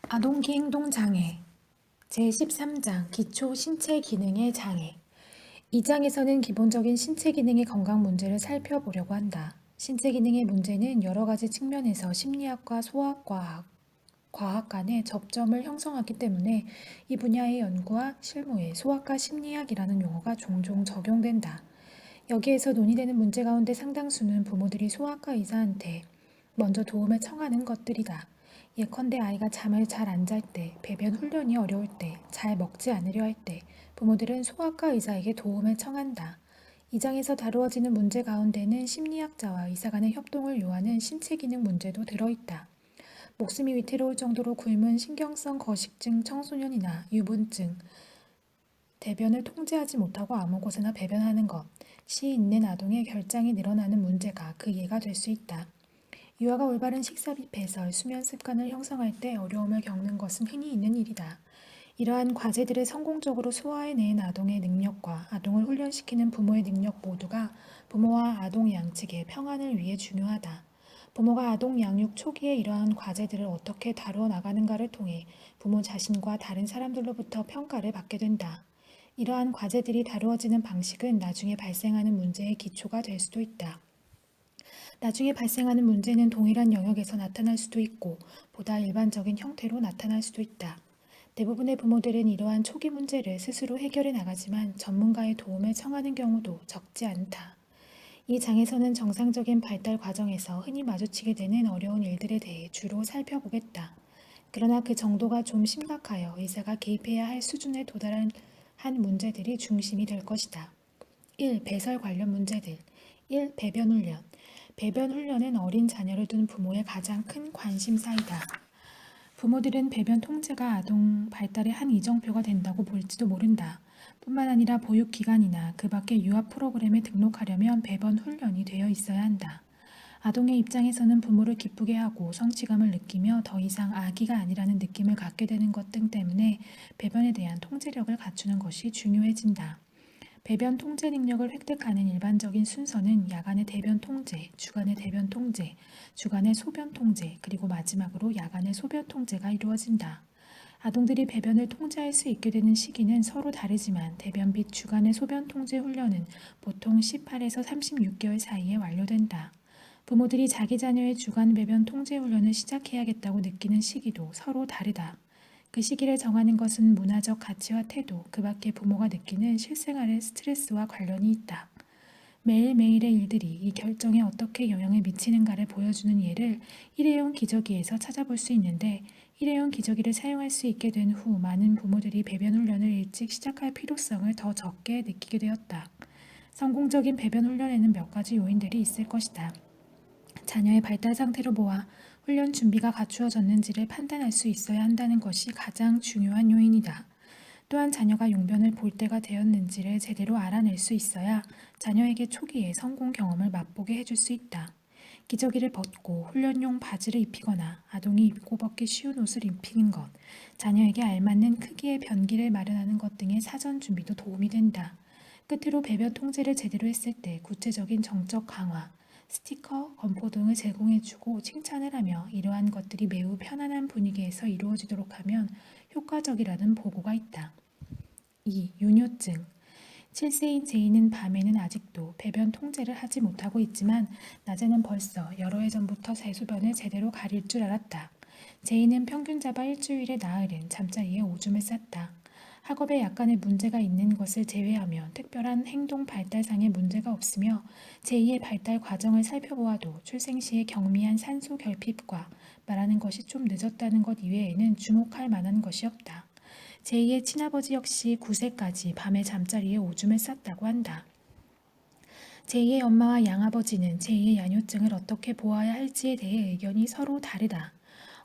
아동기 행동장애 제13장 기초 신체 기능의 장애. 이 장에서는 기본적인 신체 기능의 건강 문제를 살펴보려고 한다. 신체 기능의 문제는 여러 가지 측면에서 심리학과 과학 간의 접점을 형성하기 때문에 이 분야의 연구와 실무에 소아과 심리학이라는 용어가 종종 적용된다. 여기에서 논의되는 문제 가운데 상당수는 부모들이 소아과 의사한테 먼저 도움을 청하는 것들이다. 예컨대 아이가 잠을 잘 안 잘 때, 배변 훈련이 어려울 때, 잘 먹지 않으려 할 때, 부모들은 소아과 의사에게 도움을 청한다. 이 장에서 다루어지는 문제 가운데는 심리학자와 의사 간의 협동을 요하는 신체 기능 문제도 들어있다. 목숨이 위태로울 정도로 굶은 신경성 거식증 청소년이나 유분증, 대변을 통제하지 못하고 아무 곳에나 배변하는 것, 시 있는 아동의 결장이 늘어나는 문제가 그 예가 될 수 있다. 유아가 올바른 식사 및 배설, 수면 습관을 형성할 때 어려움을 겪는 것은 흔히 있는 일이다. 이러한 과제들을 성공적으로 소화해낸 아동의 능력과 아동을 훈련시키는 부모의 능력 모두가 부모와 아동 양측의 평안을 위해 중요하다. 부모가 아동 양육 초기에 이러한 과제들을 어떻게 다루어 나가는가를 통해 부모 자신과 다른 사람들로부터 평가를 받게 된다. 이러한 과제들이 다루어지는 방식은 나중에 발생하는 문제의 기초가 될 수도 있다. 나중에 발생하는 문제는 동일한 영역에서 나타날 수도 있고 보다 일반적인 형태로 나타날 수도 있다. 대부분의 부모들은 이러한 초기 문제를 스스로 해결해 나가지만 전문가의 도움을 청하는 경우도 적지 않다. 이 장에서는 정상적인 발달 과정에서 흔히 마주치게 되는 어려운 일들에 대해 주로 살펴보겠다. 그러나 그 정도가 좀 심각하여 의사가 개입해야 할 수준에 도달한 문제들이 중심이 될 것이다. 1. 배설 관련 문제들. 1. 배변 훈련. 배변 훈련은 어린 자녀를 둔 부모의 가장 큰 관심사이다. 부모들은 배변 통제가 아동 발달의 한 이정표가 된다고 볼지도 모른다. 뿐만 아니라 보육기관이나 그 밖의 유아 프로그램에 등록하려면 배변 훈련이 되어 있어야 한다. 아동의 입장에서는 부모를 기쁘게 하고 성취감을 느끼며 더 이상 아기가 아니라는 느낌을 갖게 되는 것 등 때문에 배변에 대한 통제력을 갖추는 것이 중요해진다. 배변 통제 능력을 획득하는 일반적인 순서는 야간의 대변 통제, 주간의 대변 통제, 주간의 소변 통제, 그리고 마지막으로 야간의 소변 통제가 이루어진다. 아동들이 배변을 통제할 수 있게 되는 시기는 서로 다르지만 대변 및 주간의 소변 통제 훈련은 보통 18에서 36개월 사이에 완료된다. 부모들이 자기 자녀의 주간 배변 통제 훈련을 시작해야겠다고 느끼는 시기도 서로 다르다. 그 시기를 정하는 것은 문화적 가치와 태도, 그 밖에 부모가 느끼는 실생활의 스트레스와 관련이 있다. 매일매일의 일들이 이 결정에 어떻게 영향을 미치는가를 보여주는 예를 일회용 기저귀에서 찾아볼 수 있는데 일회용 기저귀를 사용할 수 있게 된 후 많은 부모들이 배변 훈련을 일찍 시작할 필요성을 더 적게 느끼게 되었다. 성공적인 배변 훈련에는 몇 가지 요인들이 있을 것이다. 자녀의 발달 상태를 보아 훈련 준비가 갖추어졌는지를 판단할 수 있어야 한다는 것이 가장 중요한 요인이다. 또한 자녀가 용변을 볼 때가 되었는지를 제대로 알아낼 수 있어야 자녀에게 초기에 성공 경험을 맛보게 해줄 수 있다. 기저귀를 벗고 훈련용 바지를 입히거나 아동이 입고 벗기 쉬운 옷을 입히는 것, 자녀에게 알맞는 크기의 변기를 마련하는 것 등의 사전 준비도 도움이 된다. 끝으로 배변 통제를 제대로 했을 때 구체적인 정적 강화, 스티커, 건포 등을 제공해주고 칭찬을 하며 이러한 것들이 매우 편안한 분위기에서 이루어지도록 하면 효과적이라는 보고가 있다. 2. 유뇨증. 7세인 제이는 밤에는 아직도 배변 통제를 하지 못하고 있지만 낮에는 벌써 여러 해 전부터 대소변을 제대로 가릴 줄 알았다. 제이는 평균 잡아 일주일에 나흘은 잠자리에 오줌을 쌌다. 학업에 약간의 문제가 있는 것을 제외하면 특별한 행동 발달상의 문제가 없으며 제2의 발달 과정을 살펴보아도 출생 시의 경미한 산소 결핍과 말하는 것이 좀 늦었다는 것 이외에는 주목할 만한 것이 없다. 제2의 친아버지 역시 9세까지 밤에 잠자리에 오줌을 쌌다고 한다. 제2의 엄마와 양아버지는 제2의 야뇨증을 어떻게 보아야 할지에 대해 의견이 서로 다르다.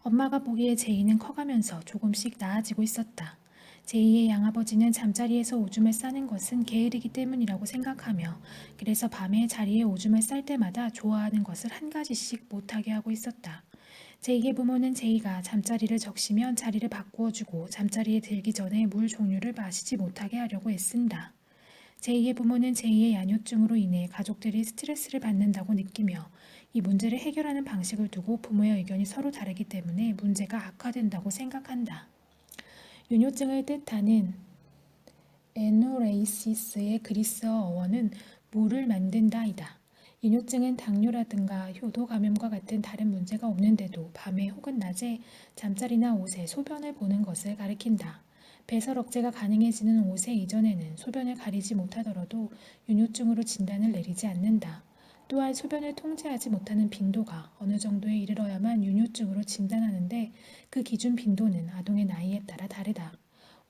엄마가 보기에 제이는 커가면서 조금씩 나아지고 있었다. 제2의 양아버지는 잠자리에서 오줌을 싸는 것은 게으르기 때문이라고 생각하며 그래서 밤에 자리에 오줌을 쌀 때마다 좋아하는 것을 한 가지씩 못하게 하고 있었다. 제2의 부모는 제이가 잠자리를 적시면 자리를 바꾸어주고 잠자리에 들기 전에 물 종류를 마시지 못하게 하려고 애쓴다. 제2의 부모는 제2의 야뇨증으로 인해 가족들이 스트레스를 받는다고 느끼며 이 문제를 해결하는 방식을 두고 부모의 의견이 서로 다르기 때문에 문제가 악화된다고 생각한다. 윤효증을 뜻하는 에누레이시스의 그리스어 어원은 물을 만든다이다. 윤효증은 당뇨라든가 효도 감염과 같은 다른 문제가 없는데도 밤에 혹은 낮에 잠자리나 옷에 소변을 보는 것을 가리킨다. 배설 억제가 가능해지는 5세 이전에는 소변을 가리지 못하더라도 윤효증으로 진단을 내리지 않는다. 또한 소변을 통제하지 못하는 빈도가 어느 정도에 이르러야만 윤효증으로 진단하는데 그 기준 빈도는 아동의 나이에 따라 다르다.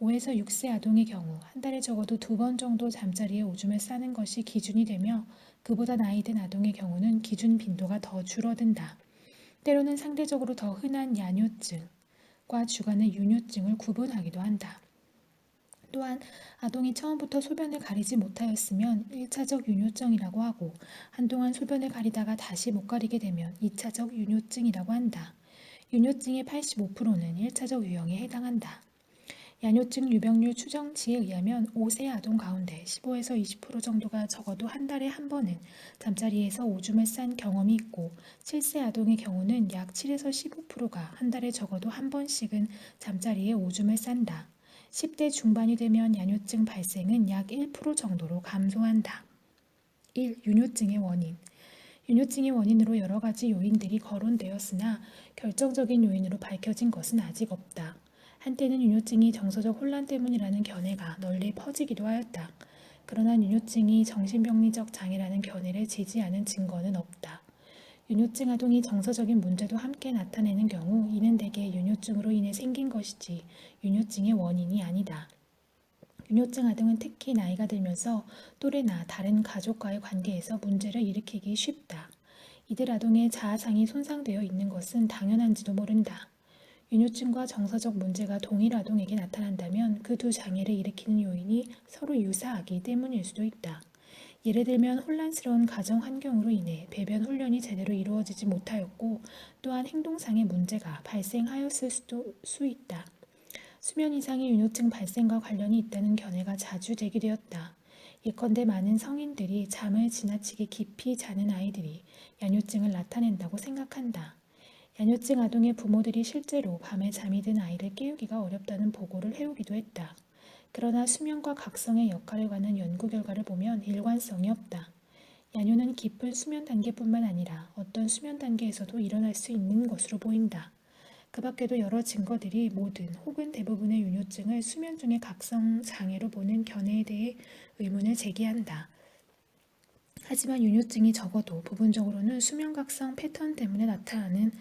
5에서 6세 아동의 경우 한 달에 적어도 2번 정도 잠자리에 오줌을 싸는 것이 기준이 되며 그보다 나이 든 아동의 경우는 기준 빈도가 더 줄어든다. 때로는 상대적으로 더 흔한 야뇨증과 주간의 윤효증을 구분하기도 한다. 또한 아동이 처음부터 소변을 가리지 못하였으면 1차적 윤효증이라고 하고 한동안 소변을 가리다가 다시 못 가리게 되면 2차적 윤효증이라고 한다. 윤효증의 85%는 1차적 유형에 해당한다. 야뇨증 유병률 추정치에 의하면 5세 아동 가운데 15에서 20% 정도가 적어도 한 달에 한 번은 잠자리에서 오줌을 싼 경험이 있고 7세 아동의 경우는 약 7에서 15%가 한 달에 적어도 한 번씩은 잠자리에 오줌을 싼다. 10대 중반이 되면 야뇨증 발생은 약 1% 정도로 감소한다. 1. 윤효증의 원인. 윤효증의 원인으로 여러 가지 요인들이 거론되었으나 결정적인 요인으로 밝혀진 것은 아직 없다. 한때는 윤효증이 정서적 혼란 때문이라는 견해가 널리 퍼지기도 하였다. 그러나 윤효증이 정신병리적 장애라는 견해를 지지하는 증거는 없다. 윤효증 아동이 정서적인 문제도 함께 나타내는 경우 이는 대개 윤효증으로 인해 생긴 것이지 윤효증의 원인이 아니다. 윤효증 아동은 특히 나이가 들면서 또래나 다른 가족과의 관계에서 문제를 일으키기 쉽다. 이들 아동의 자아상이 손상되어 있는 것은 당연한지도 모른다. 윤효증과 정서적 문제가 동일 아동에게 나타난다면 그 두 장애를 일으키는 요인이 서로 유사하기 때문일 수도 있다. 예를 들면 혼란스러운 가정 환경으로 인해 배변 훈련이 제대로 이루어지지 못하였고 또한 행동상의 문제가 발생하였을 수 있다. 수면 이상의 윤효증 발생과 관련이 있다는 견해가 자주 제기되었다. 예컨대 많은 성인들이 잠을 지나치게 깊이 자는 아이들이 야뇨증을 나타낸다고 생각한다. 야뇨증 아동의 부모들이 실제로 밤에 잠이 든 아이를 깨우기가 어렵다는 보고를 해오기도 했다. 그러나 수면과 각성의 역할에 관한 연구 결과를 보면 일관성이 없다. 야뇨는 깊은 수면 단계뿐만 아니라 어떤 수면 단계에서도 일어날 수 있는 것으로 보인다. 그 밖에도 여러 증거들이 모든 혹은 대부분의 윤효증을 수면 중의 각성 장애로 보는 견해에 대해 의문을 제기한다. 하지만 윤효증이 적어도 부분적으로는 수면 각성 패턴 때문에 나타나는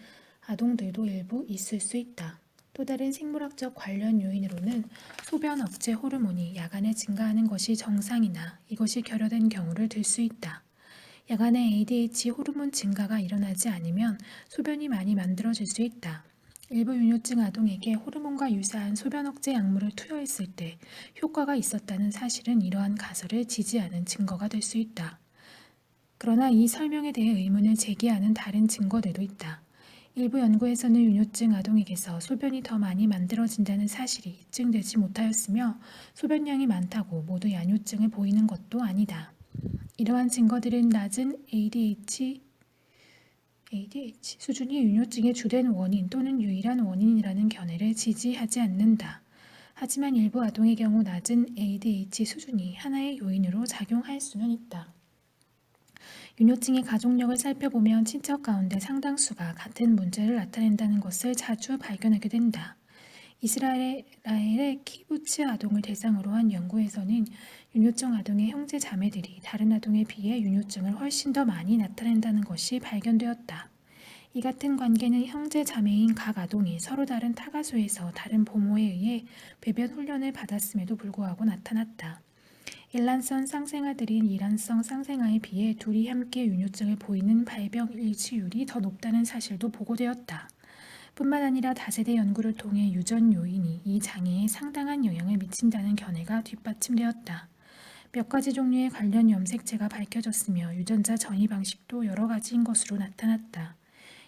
아동들도 일부 있을 수 있다. 또 다른 생물학적 관련 요인으로는 소변 억제 호르몬이 야간에 증가하는 것이 정상이나 이것이 결여된 경우를 들 수 있다. 야간에 ADH 호르몬 증가가 일어나지 않으면 소변이 많이 만들어질 수 있다. 일부 윤효증 아동에게 호르몬과 유사한 소변 억제 약물을 투여했을 때 효과가 있었다는 사실은 이러한 가설을 지지하는 증거가 될 수 있다. 그러나 이 설명에 대해 의문을 제기하는 다른 증거들도 있다. 일부 연구에서는 윤효증 아동에게서 소변이 더 많이 만들어진다는 사실이 입증되지 못하였으며 소변량이 많다고 모두 야뇨증을 보이는 것도 아니다. 이러한 증거들은 낮은 ADH 수준이 윤효증의 주된 원인 또는 유일한 원인이라는 견해를 지지하지 않는다. 하지만 일부 아동의 경우 낮은 ADH 수준이 하나의 요인으로 작용할 수는 있다. 윤효증의 가족력을 살펴보면 친척 가운데 상당수가 같은 문제를 나타낸다는 것을 자주 발견하게 된다. 이스라엘의 키부츠 아동을 대상으로 한 연구에서는 윤효증 아동의 형제 자매들이 다른 아동에 비해 윤효증을 훨씬 더 많이 나타낸다는 것이 발견되었다. 이 같은 관계는 형제 자매인 각 아동이 서로 다른 타가소에서 다른 부모에 의해 배변 훈련을 받았음에도 불구하고 나타났다. 일란성 쌍생아들인 이란성 쌍생아에 비해 둘이 함께 윤효증을 보이는 발병 일치율이 더 높다는 사실도 보고되었다. 뿐만 아니라 다세대 연구를 통해 유전 요인이 이 장애에 상당한 영향을 미친다는 견해가 뒷받침되었다. 몇 가지 종류의 관련 염색체가 밝혀졌으며 유전자 전이 방식도 여러 가지인 것으로 나타났다.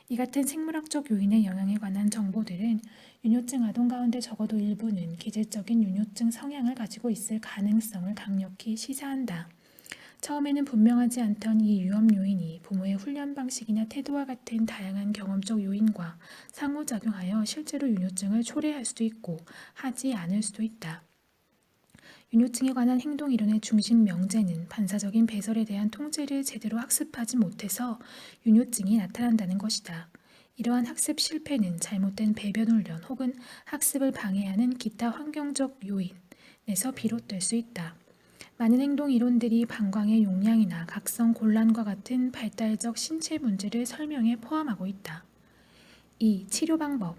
이 같은 생물학적 요인의 영향에 관한 정보들은 윤효증 아동 가운데 적어도 일부는 기질적인 윤효증 성향을 가지고 있을 가능성을 강력히 시사한다. 처음에는 분명하지 않던 이 위험 요인이 부모의 훈련 방식이나 태도와 같은 다양한 경험적 요인과 상호작용하여 실제로 윤효증을 초래할 수도 있고 하지 않을 수도 있다. 윤효증에 관한 행동 이론의 중심 명제는 반사적인 배설에 대한 통제를 제대로 학습하지 못해서 윤효증이 나타난다는 것이다. 이러한 학습 실패는 잘못된 배변 훈련 혹은 학습을 방해하는 기타 환경적 요인에서 비롯될 수 있다. 많은 행동 이론들이 방광의 용량이나 각성 곤란과 같은 발달적 신체 문제를 설명에 포함하고 있다. 2. 치료 방법.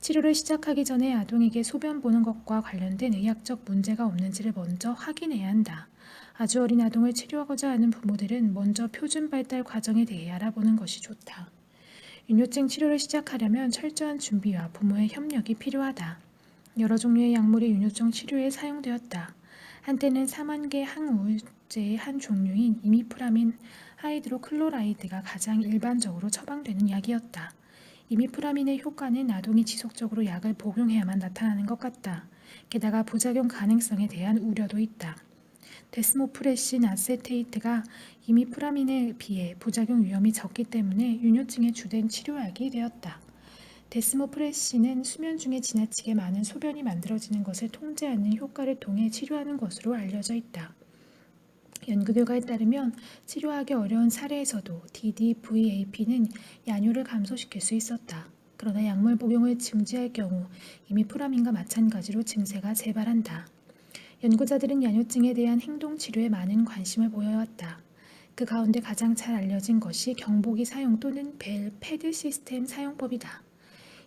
치료를 시작하기 전에 아동에게 소변 보는 것과 관련된 의학적 문제가 없는지를 먼저 확인해야 한다. 아주 어린 아동을 치료하고자 하는 부모들은 먼저 표준 발달 과정에 대해 알아보는 것이 좋다. 윤효증 치료를 시작하려면 철저한 준비와 부모의 협력이 필요하다. 여러 종류의 약물이 윤효증 치료에 사용되었다. 한때는 삼환계 항우울제의 한 종류인 이미프라민 하이드로클로라이드가 가장 일반적으로 처방되는 약이었다. 이미프라민의 효과는 아동이 지속적으로 약을 복용해야만 나타나는 것 같다. 게다가 부작용 가능성에 대한 우려도 있다. 데스모프레신 아세테이트가 이미프라민에 비해 부작용 위험이 적기 때문에 윤효증의 주된 치료약이 되었다. 데스모프레신은 수면 중에 지나치게 많은 소변이 만들어지는 것을 통제하는 효과를 통해 치료하는 것으로 알려져 있다. 연구 결과에 따르면 치료하기 어려운 사례에서도 DDVAP는 야뇨를 감소시킬 수 있었다. 그러나 약물 복용을 중지할 경우 이미프라민과 마찬가지로 증세가 재발한다. 연구자들은 야뇨증에 대한 행동 치료에 많은 관심을 보여왔다. 그 가운데 가장 잘 알려진 것이 경보기 사용 또는 벨 패드 시스템 사용법이다.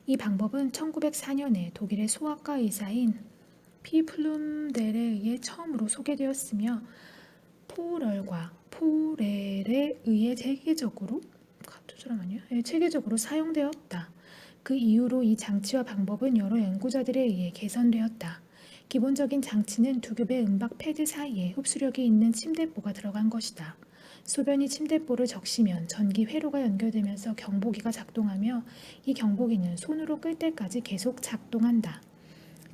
이 방법은 1904년에 독일의 소아과 의사인 피플룸델에 의해 처음으로 소개되었으며 포럴과 포렐에 의해 체계적으로 사용되었다. 그 이후로 이 장치와 방법은 여러 연구자들에 의해 개선되었다. 기본적인 장치는 두 겹의 음박 패드 사이에 흡수력이 있는 침대보가 들어간 것이다. 소변이 침대볼을 적시면 전기 회로가 연결되면서 경보기가 작동하며 이 경보기는 손으로 끌 때까지 계속 작동한다.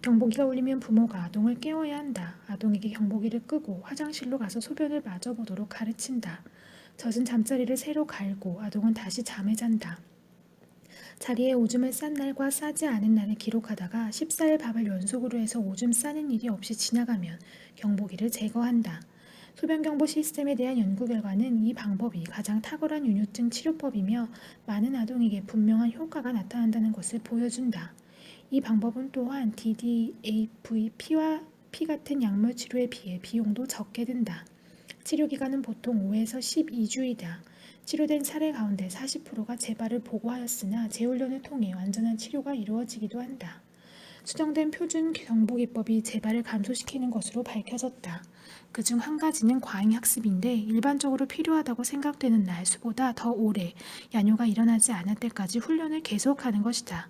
경보기가 울리면 부모가 아동을 깨워야 한다. 아동에게 경보기를 끄고 화장실로 가서 소변을 마저 보도록 가르친다. 젖은 잠자리를 새로 갈고 아동은 다시 잠에 잔다. 자리에 오줌을 싼 날과 싸지 않은 날을 기록하다가 14일 밥을 연속으로 해서 오줌 싸는 일이 없이 지나가면 경보기를 제거한다. 소변경보 시스템에 대한 연구 결과는 이 방법이 가장 탁월한 윤효증 치료법이며 많은 아동에게 분명한 효과가 나타난다는 것을 보여준다. 이 방법은 또한 DDAVP와 P 같은 약물 치료에 비해 비용도 적게 든다. 치료기간은 보통 5에서 12주이다. 치료된 사례 가운데 40%가 재발을 보고하였으나 재훈련을 통해 완전한 치료가 이루어지기도 한다. 수정된 표준 경보기법이 재발을 감소시키는 것으로 밝혀졌다. 그중 한 가지는 과잉학습인데 일반적으로 필요하다고 생각되는 날 수보다 더 오래 야뇨가 일어나지 않을 때까지 훈련을 계속하는 것이다.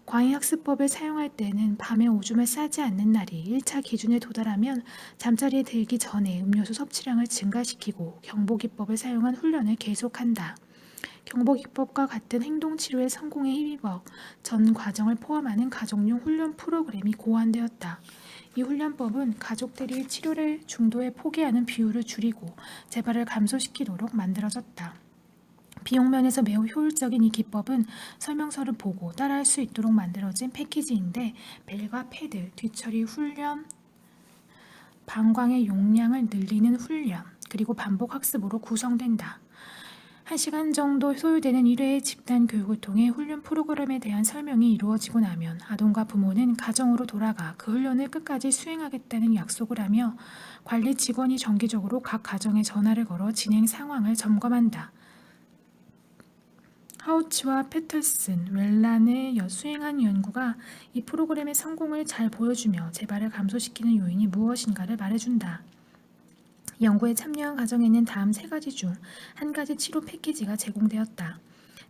과잉학습법을 사용할 때는 밤에 오줌을 싸지 않는 날이 1차 기준에 도달하면 잠자리에 들기 전에 음료수 섭취량을 증가시키고 경보기법을 사용한 훈련을 계속한다. 경보기법과 같은 행동치료의 성공에 힘입어 전 과정을 포함하는 가족용 훈련 프로그램이 고안되었다. 이 훈련법은 가족들이 치료를 중도에 포기하는 비율을 줄이고 재발을 감소시키도록 만들어졌다. 비용 면에서 매우 효율적인 이 기법은 설명서를 보고 따라할 수 있도록 만들어진 패키지인데 벨과 패드, 뒤처리 훈련, 방광의 용량을 늘리는 훈련, 그리고 반복 학습으로 구성된다. 1시간 정도 소요되는 1회의 집단 교육을 통해 훈련 프로그램에 대한 설명이 이루어지고 나면 아동과 부모는 가정으로 돌아가 그 훈련을 끝까지 수행하겠다는 약속을 하며 관리 직원이 정기적으로 각 가정에 전화를 걸어 진행 상황을 점검한다. 하우치와 패터슨, 웰란의 수행한 연구가 이 프로그램의 성공을 잘 보여주며 재발을 감소시키는 요인이 무엇인가를 말해준다. 연구에 참여한 가정에는 다음 3가지 중 1가지 치료 패키지가 제공되었다.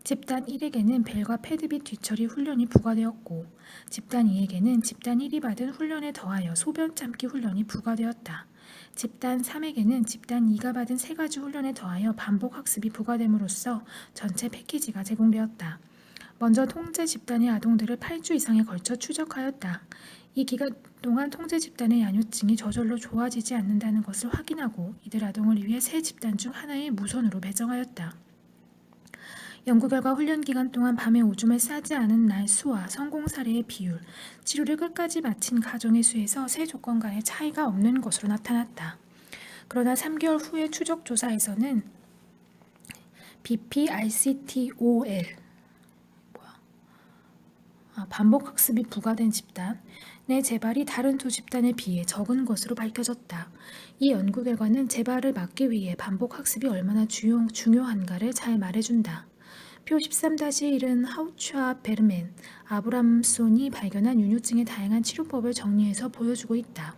집단 1에게는 벨과 패드 및 뒤처리 훈련이 부과되었고 집단 2에게는 집단 1이 받은 훈련에 더하여 소변 참기 훈련이 부과되었다. 집단 3에게는 집단 2가 받은 3가지 훈련에 더하여 반복 학습이 부과됨으로써 전체 패키지가 제공되었다. 먼저 통제 집단의 아동들을 8주 이상에 걸쳐 추적하였다. 이 기간 동안 통제 집단의 야뇨증이 저절로 좋아지지 않는다는 것을 확인하고 이들 아동을 위해 새 집단 중 하나의 무선으로 배정하였다. 연구 결과 훈련 기간 동안 밤에 오줌을 싸지 않은 날 수와 성공 사례의 비율, 치료를 끝까지 마친 가정의 수에서 세 조건 간의 차이가 없는 것으로 나타났다. 그러나 3개월 후의 추적 조사에서는 BPICTOL 반복 학습이 부과된 집단의 재발이 다른 두 집단에 비해 적은 것으로 밝혀졌다. 이 연구 결과는 재발을 막기 위해 반복 학습이 얼마나 중요한가를 잘 말해준다. 표 13-1은 하우츠와 베르멘, 아브람손이 발견한 유뇨증의 다양한 치료법을 정리해서 보여주고 있다.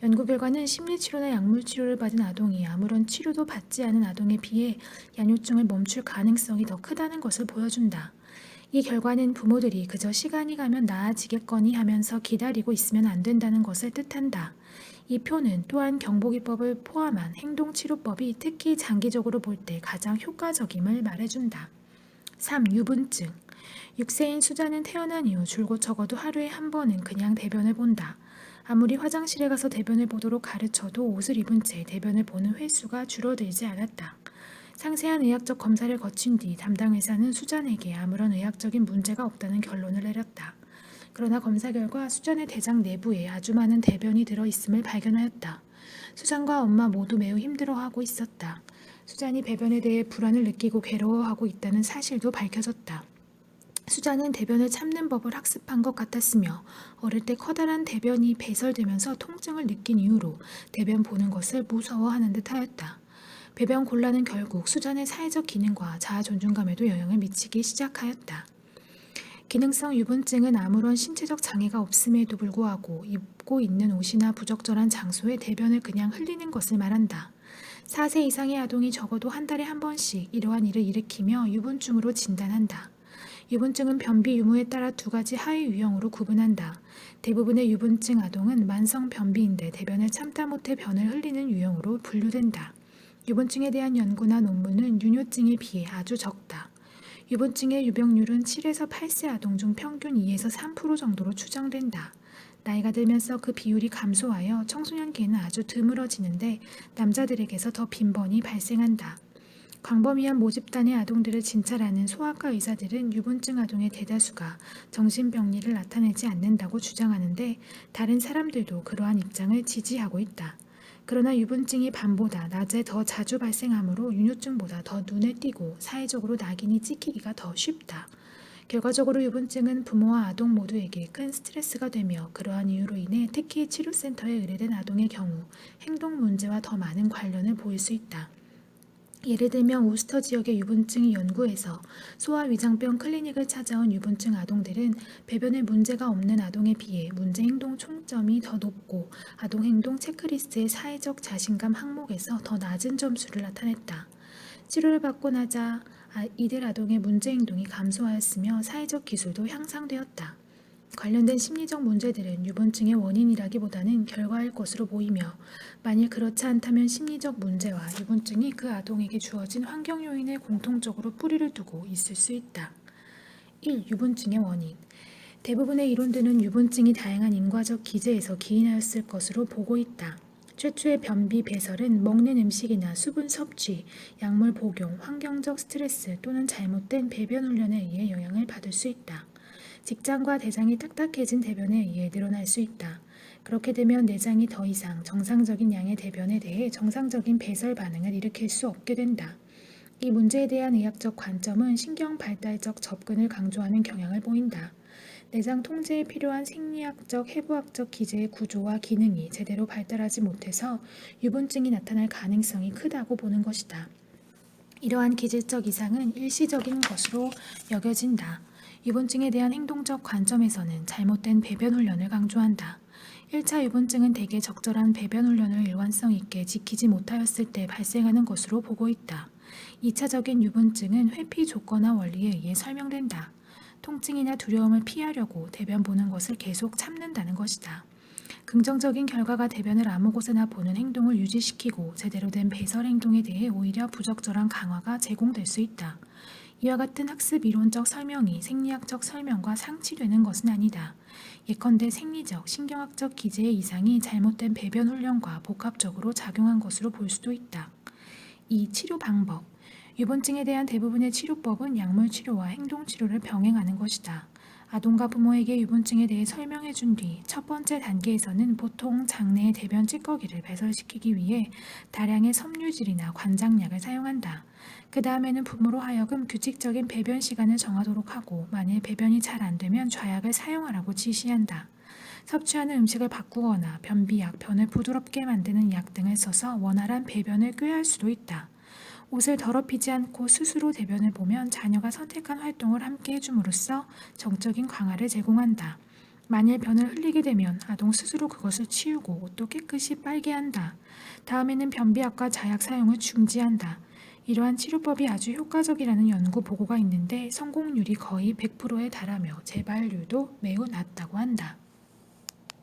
연구 결과는 심리치료나 약물치료를 받은 아동이 아무런 치료도 받지 않은 아동에 비해 야뇨증을 멈출 가능성이 더 크다는 것을 보여준다. 이 결과는 부모들이 그저 시간이 가면 나아지겠거니 하면서 기다리고 있으면 안 된다는 것을 뜻한다. 이 표는 또한 경보기법을 포함한 행동치료법이 특히 장기적으로 볼 때 가장 효과적임을 말해준다. 3. 유분증. 6세인 수자는 태어난 이후 줄곧 적어도 하루에 한 번은 그냥 대변을 본다. 아무리 화장실에 가서 대변을 보도록 가르쳐도 옷을 입은 채 대변을 보는 횟수가 줄어들지 않았다. 상세한 의학적 검사를 거친 뒤 담당 의사는 수잔에게 아무런 의학적인 문제가 없다는 결론을 내렸다. 그러나 검사 결과 수잔의 대장 내부에 아주 많은 대변이 들어있음을 발견하였다. 수잔과 엄마 모두 매우 힘들어하고 있었다. 수잔이 배변에 대해 불안을 느끼고 괴로워하고 있다는 사실도 밝혀졌다. 수잔은 대변을 참는 법을 학습한 것 같았으며 어릴 때 커다란 대변이 배설되면서 통증을 느낀 이후로 대변 보는 것을 무서워하는 듯하였다. 배변 곤란은 결국 수잔의 사회적 기능과 자아 존중감에도 영향을 미치기 시작하였다. 기능성 유분증은 아무런 신체적 장애가 없음에도 불구하고 입고 있는 옷이나 부적절한 장소에 대변을 그냥 흘리는 것을 말한다. 4세 이상의 아동이 적어도 한 달에 한 번씩 이러한 일을 일으키며 유분증으로 진단한다. 유분증은 변비 유무에 따라 두 가지 하위 유형으로 구분한다. 대부분의 유분증 아동은 만성 변비인데 대변을 참다 못해 변을 흘리는 유형으로 분류된다. 유분증에 대한 연구나 논문은 유뇨증에 비해 아주 적다. 유분증의 유병률은 7에서 8세 아동 중 평균 2에서 3% 정도로 추정된다. 나이가 들면서 그 비율이 감소하여 청소년기에는 아주 드물어지는데 남자들에게서 더 빈번히 발생한다. 광범위한 모집단의 아동들을 진찰하는 소아과 의사들은 유분증 아동의 대다수가 정신병리를 나타내지 않는다고 주장하는데 다른 사람들도 그러한 입장을 지지하고 있다. 그러나 유분증이 밤보다 낮에 더 자주 발생하므로 유뇨증보다 더 눈에 띄고 사회적으로 낙인이 찍히기가 더 쉽다. 결과적으로 유분증은 부모와 아동 모두에게 큰 스트레스가 되며 그러한 이유로 인해 특히 치료센터에 의뢰된 아동의 경우 행동 문제와 더 많은 관련을 보일 수 있다. 예를 들면 우스터 지역의 유분증 연구에서 소아위장병 클리닉을 찾아온 유분증 아동들은 배변에 문제가 없는 아동에 비해 문제 행동 총점이 더 높고 아동 행동 체크리스트의 사회적 자신감 항목에서 더 낮은 점수를 나타냈다. 치료를 받고 나자 이들 아동의 문제 행동이 감소하였으며 사회적 기술도 향상되었다. 관련된 심리적 문제들은 유분증의 원인이라기보다는 결과일 것으로 보이며 만일 그렇지 않다면 심리적 문제와 유분증이 그 아동에게 주어진 환경 요인에 공통적으로 뿌리를 두고 있을 수 있다. 1. 유분증의 원인. 대부분의 이론들은 유분증이 다양한 인과적 기제에서 기인하였을 것으로 보고 있다. 최초의 변비 배설은 먹는 음식이나 수분 섭취, 약물 복용, 환경적 스트레스 또는 잘못된 배변 훈련에 의해 영향을 받을 수 있다. 직장과 대장이 딱딱해진 대변에 의해 늘어날 수 있다. 그렇게 되면 내장이 더 이상 정상적인 양의 대변에 대해 정상적인 배설 반응을 일으킬 수 없게 된다. 이 문제에 대한 의학적 관점은 신경 발달적 접근을 강조하는 경향을 보인다. 내장 통제에 필요한 생리학적, 해부학적 기제의 구조와 기능이 제대로 발달하지 못해서 유분증이 나타날 가능성이 크다고 보는 것이다. 이러한 기질적 이상은 일시적인 것으로 여겨진다. 유분증에 대한 행동적 관점에서는 잘못된 배변 훈련을 강조한다. 1차 유분증은 대개 적절한 배변 훈련을 일관성 있게 지키지 못하였을 때 발생하는 것으로 보고 있다. 2차적인 유분증은 회피 조건화 원리에 의해 설명된다. 통증이나 두려움을 피하려고 대변 보는 것을 계속 참는다는 것이다. 긍정적인 결과가 대변을 아무 곳에나 보는 행동을 유지시키고 제대로 된 배설 행동에 대해 오히려 부적절한 강화가 제공될 수 있다. 이와 같은 학습 이론적 설명이 생리학적 설명과 상치되는 것은 아니다. 예컨대 생리적, 신경학적 기제의 이상이 잘못된 배변 훈련과 복합적으로 작용한 것으로 볼 수도 있다. 2. 치료 방법. 유본증에 대한 대부분의 치료법은 약물 치료와 행동 치료를 병행하는 것이다. 아동과 부모에게 유본증에 대해 설명해 준 뒤 첫 번째 단계에서는 보통 장내의 대변 찌꺼기를 배설시키기 위해 다량의 섬유질이나 관장약을 사용한다. 그 다음에는 부모로 하여금 규칙적인 배변 시간을 정하도록 하고 만일 배변이 잘 안 되면 좌약을 사용하라고 지시한다. 섭취하는 음식을 바꾸거나 변비약, 변을 부드럽게 만드는 약 등을 써서 원활한 배변을 꾀할 수도 있다. 옷을 더럽히지 않고 스스로 대변을 보면 자녀가 선택한 활동을 함께 해줌으로써 정적인 광활을 제공한다. 만일 변을 흘리게 되면 아동 스스로 그것을 치우고 옷도 깨끗이 빨게 한다. 다음에는 변비약과 자약 사용을 중지한다. 이러한 치료법이 아주 효과적이라는 연구 보고가 있는데 성공률이 거의 100%에 달하며 재발률도 매우 낮다고 한다.